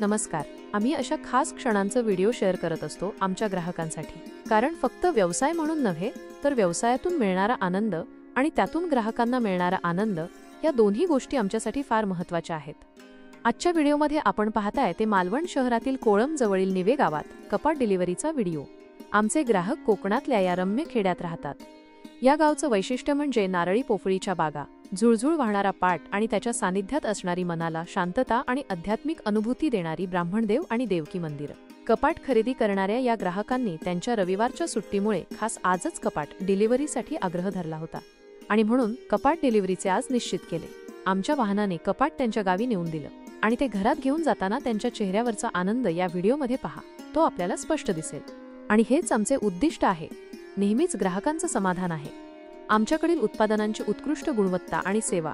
नमस्कार. आम्ही अशा खास क्षणांचे व्हिडिओ शेअर करत असतो आमच्या ग्राहकांसाठी. कारण फक्त व्यवसाय म्हणून नव्हे, तर व्यवसायातून मिळणारा आनंद आणि त्यातून ग्राहकांना मिळणारा आनंद या दोन्ही गोष्टी आमच्यासाठी फार महत्त्वाच्या आहेत. आजच्या व्हिडिओमध्ये आपण पाहताय ते मालवण शहरातील कोळम जवळील निवे गावात कपाट डिलिव्हरीचा व्हिडिओ. आमचे ग्राहक कोकणातल्या या रम्य खेड्यात राहतात. या गावचं वैशिष्ट्य म्हणजे नारळी पोफळीच्या बागा, झुळझुळ वाहणारा पाट आणि त्याच्या सानिध्यात असणारी मनाला शांतता आणि आध्यात्मिक अनुभूती देणारी ब्राह्मणदेव आणि देवकी मंदिरं. कपाट खरेदी करणाऱ्या या ग्राहकांनी त्यांच्या रविवारच्या सुट्टीमुळे खास आजच कपाट डिलिव्हरीसाठी आग्रह धरला होता आणि म्हणून कपाट डिलिव्हरीचे आज निश्चित केले. आमच्या वाहनाने कपाट त्यांच्या गावी नेऊन दिलं आणि ते घरात घेऊन जाताना त्यांच्या चेहऱ्यावरचा आनंद या व्हिडिओमध्ये पहा. तो आपल्याला स्पष्ट दिसेल. आणि हेच आमचे उद्दिष्ट आहे. नेहमीच ग्राहकांचं समाधान आहे. आमच्याकडील उत्पादनांची उत्कृष्ट गुणवत्ता आणि सेवा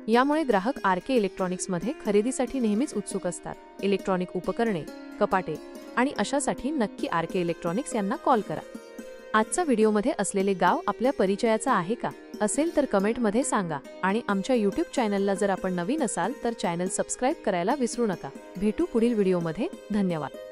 यामुळे ग्राहक आरके इलेक्ट्रॉनिक्समध्ये खरेदीसाठी नेहमीच उत्सुक असतात. इलेक्ट्रॉनिक उपकरणे, कपाटे आणि अशासाठी नक्की आरके इलेक्ट्रॉनिक्स यांना कॉल करा. आजच्या व्हिडिओमध्ये असलेले गाव आपल्या परिचयाचा आहे का? असेल तर कमेंटमध्ये सांगा. आणि आमच्या YouTube चॅनलला जर आपण नवीन असाल तर चॅनल सबस्क्राईब करायला विसरू नका. भेटू पुढील व्हिडिओमध्ये. धन्यवाद.